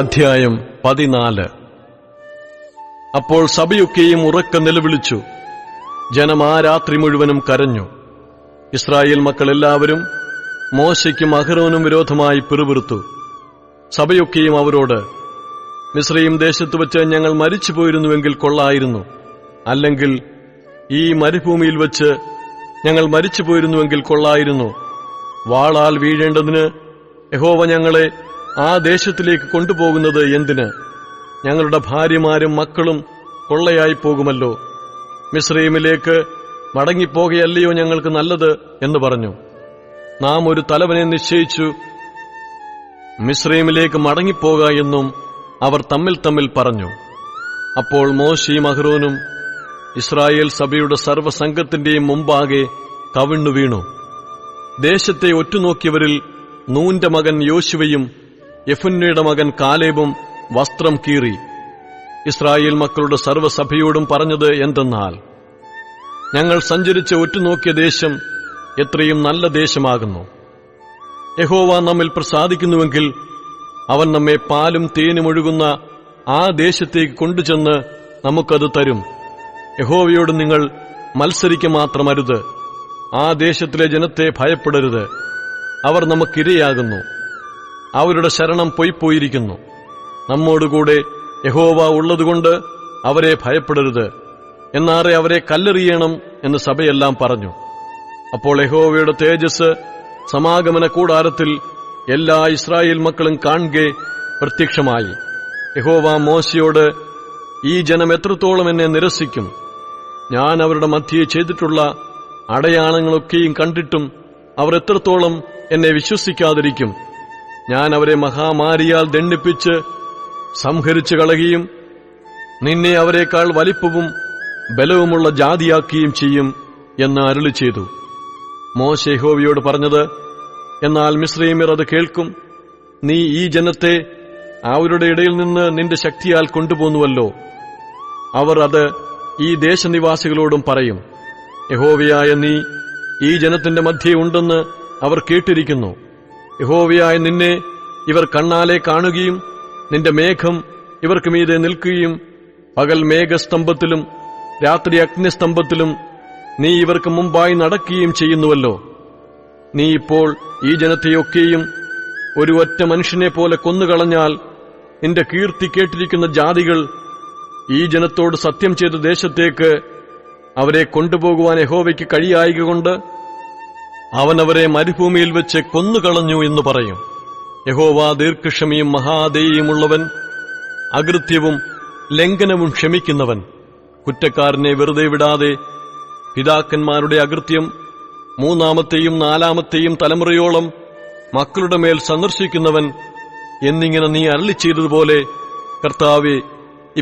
അധ്യായം 14. അപ്പോൾ സഭയൊക്കെയും ഉറക്കെ നിലവിളിച്ചു. ജനം ആ രാത്രി മുഴുവനും കരഞ്ഞു. ഇസ്രായേൽ മക്കൾ എല്ലാവരും മോശയ്ക്കും അഹരോനും വിരോധമായി പിറുപിറുത്തു. സഭയൊക്കെയും അവരോട്, മിസ്രയീം ദേശത്ത് വച്ച് ഞങ്ങൾ മരിച്ചു പോയിരുന്നുവെങ്കിൽ കൊള്ളായിരുന്നു, അല്ലെങ്കിൽ ഈ മരുഭൂമിയിൽ വച്ച് ഞങ്ങൾ മരിച്ചു പോയിരുന്നുവെങ്കിൽ കൊള്ളായിരുന്നു. വാളാൽ വീഴേണ്ടതിന് യഹോവ ഞങ്ങളെ ആ ദേശത്തിലേക്ക് കൊണ്ടുപോകുന്നത് എന്തിന്? ഞങ്ങളുടെ ഭാര്യമാരും മക്കളും കൊള്ളയായി പോകുമല്ലോ. മിസ്രയീമിലേക്ക് മടങ്ങിപ്പോകയല്ലയോ ഞങ്ങൾക്ക് നല്ലത് എന്ന് പറഞ്ഞു. നാം ഒരു തലവനെ നിശ്ചയിച്ചു മിസ്രയീമിലേക്ക് മടങ്ങിപ്പോക എന്നും അവർ തമ്മിൽ പറഞ്ഞു. അപ്പോൾ മോശയും അഹ്റോനും ഇസ്രായേൽ സഭയുടെ സർവ്വസംഘത്തിന്റെയും മുമ്പാകെ കവിണ്ണു വീണു. ദേശത്തെ ഒറ്റുനോക്കിയവരിൽ നൂന്റെ മകൻ യോശുവയും യെഫുന്നെയുടെ മകൻ കാലേബും വസ്ത്രം കീറി. ഇസ്രായേൽ മക്കളുടെ സർവ്വസഭയോടും പറഞ്ഞത് എന്തെന്നാൽ, ഞങ്ങൾ സഞ്ചരിച്ച് ഒറ്റുനോക്കിയ ദേശം എത്രയും നല്ല ദേശമാകുന്നു. യഹോവ നമ്മിൽ പ്രസാദിക്കുന്നുവെങ്കിൽ അവൻ നമ്മെ പാലും തേനും ഒഴുകുന്ന ആ ദേശത്തേക്ക് കൊണ്ടുചെന്ന് നമുക്കത് തരും. യഹോവയോട് നിങ്ങൾ മത്സരിക്ക മാത്രമരുത്. ആ ദേശത്തിലെ ജനത്തെ ഭയപ്പെടരുത്. അവർ നമുക്കിരയാകുന്നു. അവരുടെ ശരണം പൊയ്പോയിരിക്കുന്നു. നമ്മോടുകൂടെ യഹോവ ഉള്ളതുകൊണ്ട് അവരെ ഭയപ്പെടരുത്. എന്നാറെ അവരെ കല്ലെറിയണം എന്ന് സഭയെല്ലാം പറഞ്ഞു. അപ്പോൾ യഹോവയുടെ തേജസ് സമാഗമന കൂടാരത്തിൽ എല്ലാ ഇസ്രായേൽ മക്കളും കാണുകെ പ്രത്യക്ഷമായി. യഹോവ മോശയോട്, ഈ ജനം എത്രത്തോളം എന്നെ നിരസിക്കും? ഞാൻ അവരുടെ മധ്യേ ചെയ്തിട്ടുള്ള അടയാളങ്ങളൊക്കെയും കണ്ടിട്ടും അവർ എത്രത്തോളം എന്നെ വിശ്വസിക്കാതിരിക്കും? ഞാൻ അവരെ മഹാമാരിയാൽ ദണ്ഡിപ്പിച്ച് സംഹരിച്ചു കളയുകയും നിന്നെ അവരെക്കാൾ വലിപ്പവും ബലവുമുള്ള ജാതിയാക്കുകയും ചെയ്യും എന്ന് അരുളി ചെയ്തു. മോശെ യഹോവയോട് പറഞ്ഞത്, എന്നാൽ മിസ്രയീമ്യർ അത് കേൾക്കും. നീ ഈ ജനത്തെ അവരുടെ ഇടയിൽ നിന്ന് നിന്റെ ശക്തിയാൽ കൊണ്ടുപോന്നുവല്ലോ. അവർ അത് ഈ ദേശനിവാസികളോടും പറയും. യഹോവയായ നീ ഈ ജനത്തിന്റെ മധ്യേ ഉണ്ടെന്ന് അവർ കേട്ടിരിക്കുന്നു. യഹോവയായ നിന്നെ ഇവർ കണ്ണാലെ കാണുകയും നിന്റെ മേഘം ഇവർക്ക് മീതെ നിൽക്കുകയും പകൽ മേഘസ്തംഭത്തിലും രാത്രി അഗ്നിസ്തംഭത്തിലും നീ ഇവർക്ക് മുമ്പായി നടക്കുകയും ചെയ്യുന്നുവല്ലോ. നീ ഇപ്പോൾ ഈ ജനത്തെയൊക്കെയും ഒരു ഒറ്റ മനുഷ്യനെ പോലെ കൊന്നുകളഞ്ഞാൽ നിന്റെ കീർത്തി കേട്ടിരിക്കുന്ന ജാതികൾ ഈ ജനത്തോട് സത്യം ചെയ്ത ദേശത്തേക്ക് അവരെ കൊണ്ടുപോകുവാൻ യഹോവയ്ക്ക് കഴിയായകൊണ്ട് അവൻ അവരെ മരുഭൂമിയിൽ വെച്ച് കൊന്നുകളഞ്ഞു എന്ന് പറയും. യഹോവ ദീർഘക്ഷമയും മഹാദയയുമുള്ളവൻ, അകൃത്യവും ലംഘനവും ക്ഷമിക്കുന്നവൻ, കുറ്റക്കാരനെ വെറുതെ വിടാതെ പിതാക്കന്മാരുടെ അകൃത്യം മൂന്നാമത്തെയും നാലാമത്തെയും തലമുറയോളം മക്കളുടെ മേൽ സന്ദർശിക്കുന്നവൻ എന്നിങ്ങനെ നീ അരുളി ചെയ്തതുപോലെ, കർത്താവേ,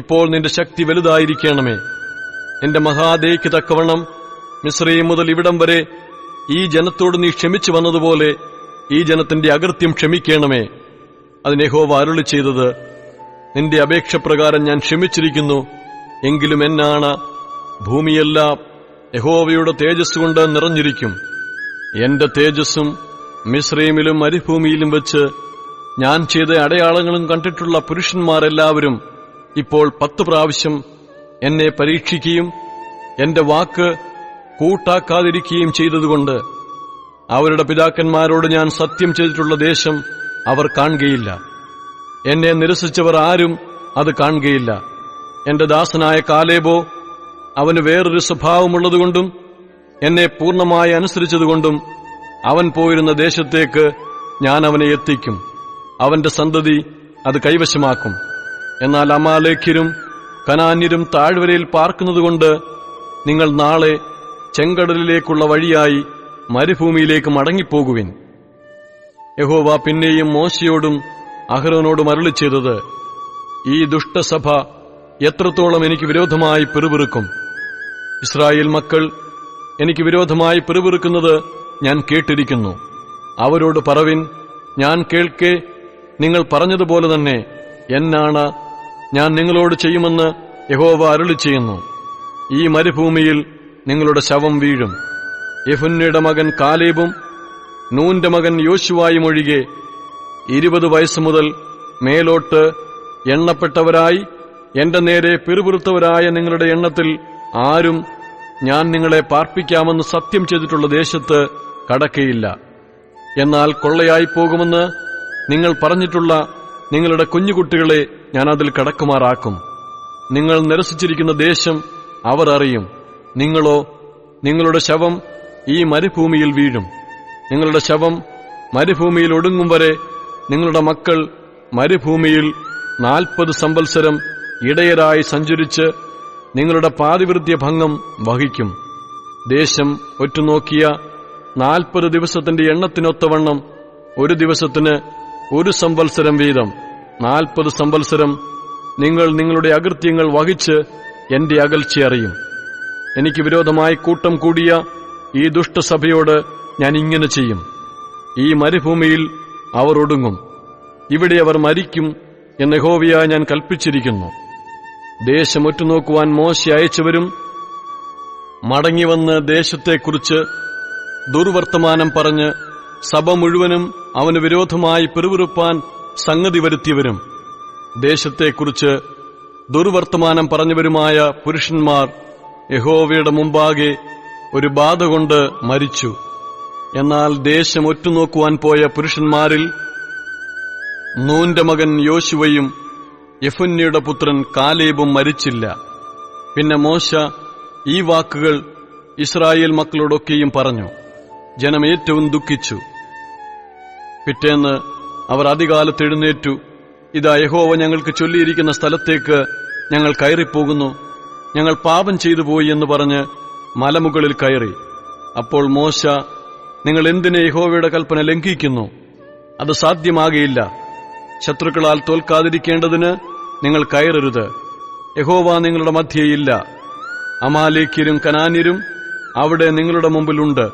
ഇപ്പോൾ നിന്റെ ശക്തി വലുതായിരിക്കണമേ. നിന്റെ മഹാദയയ്ക്ക് തക്കവണ്ണം മിസ്രയീം മുതൽ ഇവിടം വരെ ഈ ജനത്തോട് നീ ക്ഷമിച്ചു വന്നതുപോലെ ഈ ജനത്തിന്റെ അകൃത്യം ക്ഷമിക്കണമേ. അതിന് യഹോവ അരുളി ചെയ്തത്, നിന്റെ അപേക്ഷപ്രകാരം ഞാൻ ക്ഷമിച്ചിരിക്കുന്നു. എങ്കിലും എന്നാണ ഭൂമിയെല്ലാം യഹോവയുടെ തേജസ് കൊണ്ട് നിറഞ്ഞിരിക്കും. എന്റെ തേജസ്സും മിസ്രയീമിലും മരുഭൂമിയിലും വെച്ച് ഞാൻ ചെയ്ത അടയാളങ്ങളും കണ്ടിട്ടുള്ള പുരുഷന്മാരെല്ലാവരും ഇപ്പോൾ 10 പ്രാവശ്യം എന്നെ പരീക്ഷിക്കുകയും എന്റെ വാക്ക് കൂട്ടാക്കാതിരിക്കുകയും ചെയ്തതുകൊണ്ട് അവരുടെ പിതാക്കന്മാരോട് ഞാൻ സത്യം ചെയ്തിട്ടുള്ള ദേശം അവർ കാണുകയില്ല. എന്നെ നിരസിച്ചവർ ആരും അത് കാണുകയില്ല. എന്റെ ദാസനായ കാലേബോ അവന് വേറൊരു സ്വഭാവമുള്ളതുകൊണ്ടും എന്നെ പൂർണ്ണമായി അനുസരിച്ചതുകൊണ്ടും അവൻ പോയിരുന്ന ദേശത്തേക്ക് ഞാൻ അവനെ എത്തിക്കും. അവന്റെ സന്തതി അത് കൈവശമാക്കും. എന്നാൽ അമാലേഖ്യരും കനാന്യരും താഴ്വരയിൽ പാർക്കുന്നതുകൊണ്ട് നിങ്ങൾ നാളെ ചെങ്കടലിലേക്കുള്ള വഴിയായി മരുഭൂമിയിലേക്ക് മടങ്ങിപ്പോകുവിൻ. യഹോവ പിന്നെയും മോശയോടും അഹ്റോനോടും അരുളി ചെയ്തത്, ഈ ദുഷ്ടസഭ എത്രത്തോളം എനിക്ക് വിരോധമായി പിറുപിറുക്കും? ഇസ്രായേൽ മക്കൾ എനിക്ക് വിരോധമായി പിറുപിറുക്കുന്നത് ഞാൻ കേട്ടിരിക്കുന്നു. അവരോട് പറവിൻ, ഞാൻ കേൾക്കെ നിങ്ങൾ പറഞ്ഞതുപോലെ തന്നെ എന്നാണ് ഞാൻ നിങ്ങളോട് ചെയ്യുമെന്ന് യഹോവ അരുളി ചെയ്യുന്നു. ഈ മരുഭൂമിയിൽ നിങ്ങളുടെ ശവം വീഴും. യെഫുന്നെയുടെ മകൻ കാലേബും നൂന്റെ മകൻ യോശുവായും ഒഴികെ 20 വയസ്സുമുതൽ മേലോട്ട് എണ്ണപ്പെട്ടവരായി എന്റെ നേരെ പിറുപിറുത്തവരായ നിങ്ങളുടെ എണ്ണത്തിൽ ആരും ഞാൻ നിങ്ങളെ പാർപ്പിക്കാമെന്ന് സത്യം ചെയ്തിട്ടുള്ള ദേശത്ത് കടക്കയില്ല. എന്നാൽ കൊള്ളയായി പോകുമെന്ന് നിങ്ങൾ പറഞ്ഞിട്ടുള്ള നിങ്ങളുടെ കുഞ്ഞുകുട്ടികളെ ഞാൻ അതിൽ കടക്കുമാറാക്കും. നിങ്ങൾ നിരസിച്ചിരിക്കുന്ന ദേശം അവർ അറിയും. നിങ്ങളോ, നിങ്ങളുടെ ശവം ഈ മരുഭൂമിയിൽ വീഴും. നിങ്ങളുടെ ശവം മരുഭൂമിയിൽ ഒടുങ്ങും വരെ നിങ്ങളുടെ മക്കൾ മരുഭൂമിയിൽ 40 സംവത്സരം ഇടയരായി സഞ്ചരിച്ച് നിങ്ങളുടെ പാതിവൃത്യഭംഗം വഹിക്കും. ദേശം ഒറ്റുനോക്കിയ 40 ദിവസത്തിന്റെ എണ്ണത്തിനൊത്തവണ്ണം ഒരു ദിവസത്തിന് 1 സംവത്സരം വീതം 40 സംവത്സരം നിങ്ങൾ നിങ്ങളുടെ അകൃത്യങ്ങൾ വഹിച്ച് എന്റെ അകൽച്ചയറിയും. എനിക്ക് വിരോധമായി കൂട്ടം കൂടിയ ഈ ദുഷ്ടസഭയോട് ഞാൻ ഇങ്ങനെ ചെയ്യും. ഈ മരുഭൂമിയിൽ അവർ ഒടുങ്ങും. ഇവിടെ അവർ മരിക്കും എന്ന് യഹോവയായി ഞാൻ കൽപ്പിച്ചിരിക്കുന്നു. ദേശം ഒറ്റുനോക്കുവാൻ മോശെ അയച്ചവരും മടങ്ങിവന്ന് ദേശത്തെക്കുറിച്ച് ദുർവർത്തമാനം പറഞ്ഞ് സഭ മുഴുവനും അവന് വിരോധമായി പിറുപിറുപ്പാൻ സംഗതി വരുത്തിയവരും ദേശത്തെക്കുറിച്ച് ദുർവർത്തമാനം പറഞ്ഞവരുമായ പുരുഷന്മാർ യഹോവയുടെ മുമ്പാകെ ഒരു ബാധ കൊണ്ട് മരിച്ചു. എന്നാൽ ദേശം ഒറ്റുനോക്കുവാൻ പോയ പുരുഷന്മാരിൽ നൂന്റെ മകൻ യോശുവയും യെഫുന്നെയുടെ പുത്രൻ കാലേബും മരിച്ചില്ല. പിന്നെ മോശ ഈ വാക്കുകൾ ഇസ്രായേൽ മക്കളോടൊക്കെയും പറഞ്ഞു. ജനം ഏറ്റവും ദുഃഖിച്ചു. പിറ്റേന്ന് അവർ അതികാലത്ത് എഴുന്നേറ്റു, ഇതാ യഹോവ ഞങ്ങൾക്ക് ചൊല്ലിയിരിക്കുന്ന സ്ഥലത്തേക്ക് ഞങ്ങൾ കയറിപ്പോകുന്നു, ഞങ്ങൾ പാപം ചെയ്തു പോയി എന്ന് പറഞ്ഞ് മലമുകളിൽ കയറി. അപ്പോൾ മോശ, നിങ്ങൾ എന്തിനെ യഹോവയുടെ കൽപ്പന ലംഘിക്കുന്നു? അത് സാധ്യമാകയില്ല. ശത്രുക്കളാൽ തോൽക്കാതിരിക്കേണ്ടതിന് നിങ്ങൾ കയറരുത്. യഹോവ നിങ്ങളുടെ മധ്യേയില്ല. അമാലേക്യരും കനാന്യരും അവിടെ നിങ്ങളുടെ മുമ്പിലുണ്ട്.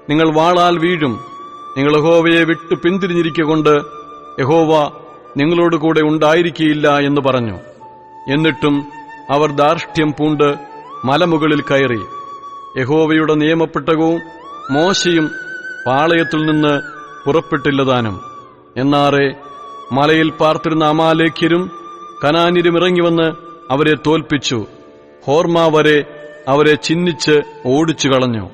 നിങ്ങൾ വാളാൽ വീഴും. നിങ്ങൾ യഹോവയെ വിട്ടു പിന്തിരിഞ്ഞിരിക്കൊണ്ട് യഹോവ നിങ്ങളോടുകൂടെ ഉണ്ടായിരിക്കയില്ല എന്ന് പറഞ്ഞു. എന്നിട്ടും അവർ ധാർഷ്ട്യം പൂണ്ട് മലമുകളിൽ കയറി. യഹോവയുടെ നിയമപ്പെട്ടകവും മോശയും പാളയത്തിൽ നിന്ന് പുറപ്പെട്ടില്ലതാനും. എന്നാറെ മലയിൽ പാർത്തിരുന്ന അമാലേക്യരും കനാന്യരും ഇറങ്ങിവന്ന് അവരെ തോൽപ്പിച്ചു. ഹോർമ വരെ അവരെ ചിന്നിച്ച് ഓടിച്ചു കളഞ്ഞു.